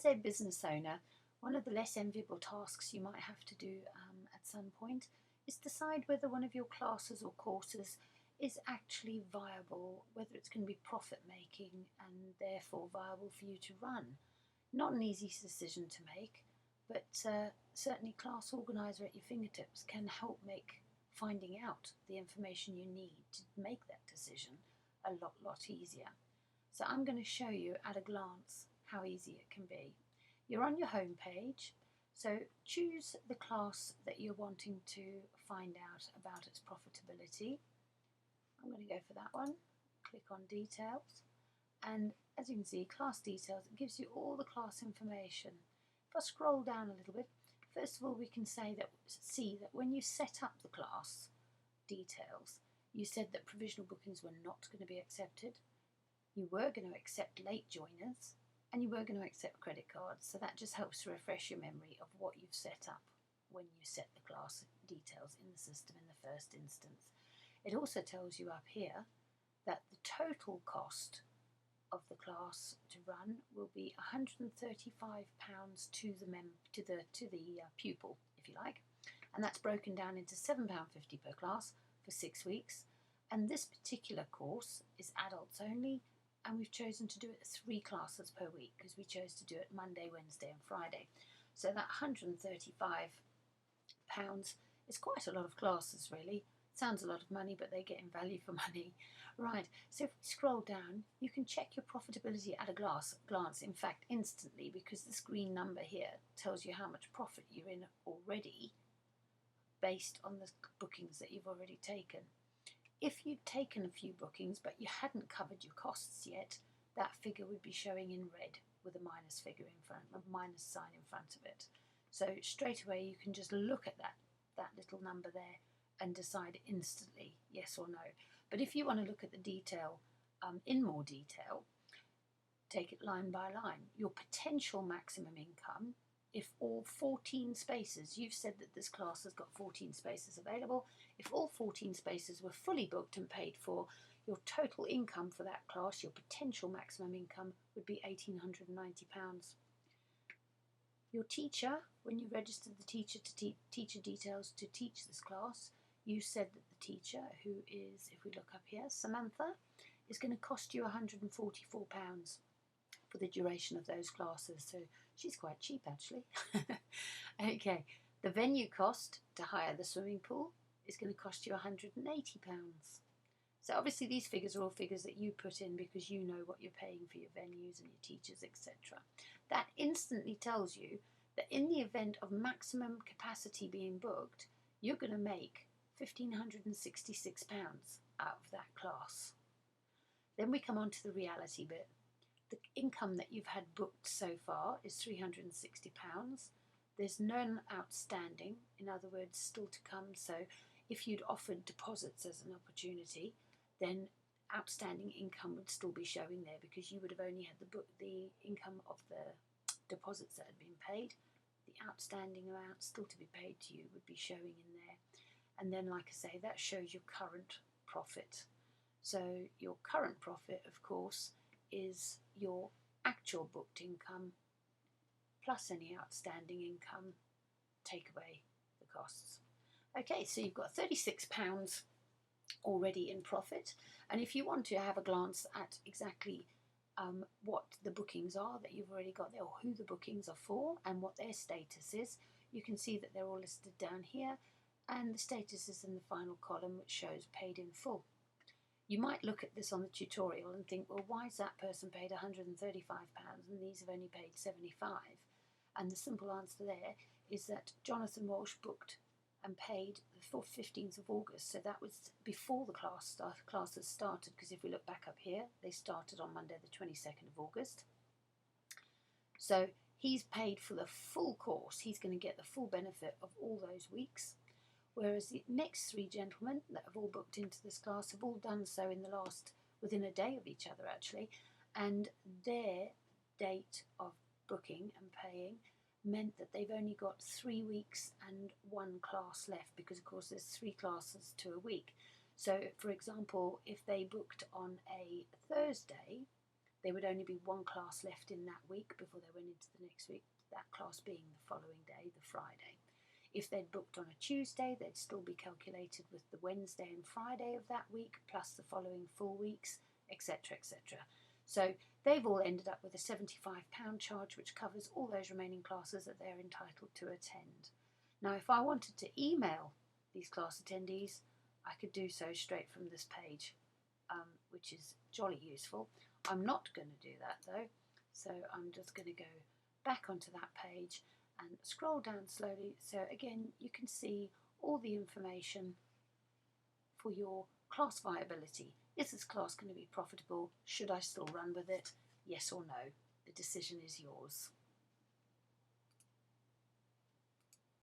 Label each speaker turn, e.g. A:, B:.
A: As a business owner, one of the less enviable tasks you might have to do at some point is decide whether one of your classes or courses is actually viable, whether it's going to be profit making and therefore viable for you to run. Not an easy decision to make, but certainly Class Organiser at your fingertips can help make finding out the information you need to make that decision a lot easier. So I'm going to show you at a glance how easy it can be. You're on your home page, so choose the class that you're wanting to find out about its profitability. I'm going to go for that one. Click on details, and as you can see, class details, it gives you all the class information. If I scroll down a little bit, first of all we can see that when you set up the class details, you said that provisional bookings were not going to be accepted. You were going to accept late joiners, and you were going to accept credit cards. So that just helps to refresh your memory of what you've set up when you set the class details in the system in the first instance. It also tells you up here that the total cost of the class to run will be £135 to the pupil, if you like, and that's broken down into £7.50 per class for 6 weeks. And this particular course is adults only, and we've chosen to do it 3 classes per week because we chose to do it Monday, Wednesday and Friday. So that £135 is quite a lot of classes, really. Sounds a lot of money, but they're getting value for money. Right, so if we scroll down, you can check your profitability at a glance, in fact instantly, because this green number here tells you how much profit you're in already based on the bookings that you've already taken. If you'd taken a few bookings but you hadn't covered your costs yet, that figure would be showing in red with a minus figure in front, a minus sign in front of it. So straight away you can just look at that little number there and decide instantly yes or no. But if you want to look at the detail in more detail, take it line by line. Your potential maximum income, if all 14 spaces, you've said that this class has got 14 spaces available, if all 14 spaces were fully booked and paid for, your total income for that class, your potential maximum income, would be £1,890. Your teacher, when you registered the teacher to teacher details to teach this class, you said that the teacher, who is, if we look up here, Samantha, is going to cost you £144 for the duration of those classes. So she's quite cheap, actually. Okay, the venue cost to hire the swimming pool is going to cost you £180. So obviously these figures are all figures that you put in because you know what you're paying for your venues and your teachers, etc. That instantly tells you that in the event of maximum capacity being booked, you're going to make £1,566 out of that class. Then we come on to the reality bit. The income that you've had booked so far is £360. There's none outstanding, in other words, still to come. So if you'd offered deposits as an opportunity, then outstanding income would still be showing there because you would have only had the income of the deposits that had been paid. The outstanding amount still to be paid to you would be showing in there. And then, like I say, that shows your current profit. So your current profit, of course, is your actual booked income plus any outstanding income, take away the costs. Okay, so you've got £36 already in profit, and if you want to have a glance at exactly what the bookings are that you've already got there, or who the bookings are for and what their status is, you can see that they're all listed down here, and the status is in the final column, which shows paid in full. You might look at this on the tutorial and think, well, why is that person paid £135 and these have only paid £75? And the simple answer there is that Jonathan Walsh booked and paid the 15th of August, so that was before the classes started, because if we look back up here, they started on Monday the 22nd of August. So he's paid for the full course. He's going to get the full benefit of all those weeks, whereas the next 3 gentlemen that have all booked into this class have all done so within a day of each other, actually, and their date of booking and paying meant that they've only got 3 weeks and 1 class left, because of course there's 3 classes to a week. So for example, if they booked on a Thursday, They would only be one class left in that week before they went into the next week, that class being the following day, the Friday. If they'd booked on a Tuesday, they'd still be calculated with the Wednesday and Friday of that week, plus the following 4 weeks, etc., etc. So they've all ended up with a £75 charge, which covers all those remaining classes that they're entitled to attend. Now, if I wanted to email these class attendees, I could do so straight from this page, which is jolly useful. I'm not going to do that though, so I'm just going to go back onto that page and scroll down slowly, so again you can see all the information for your class viability. Is this class going to be profitable? Should I still run with it? Yes or no? The decision is yours.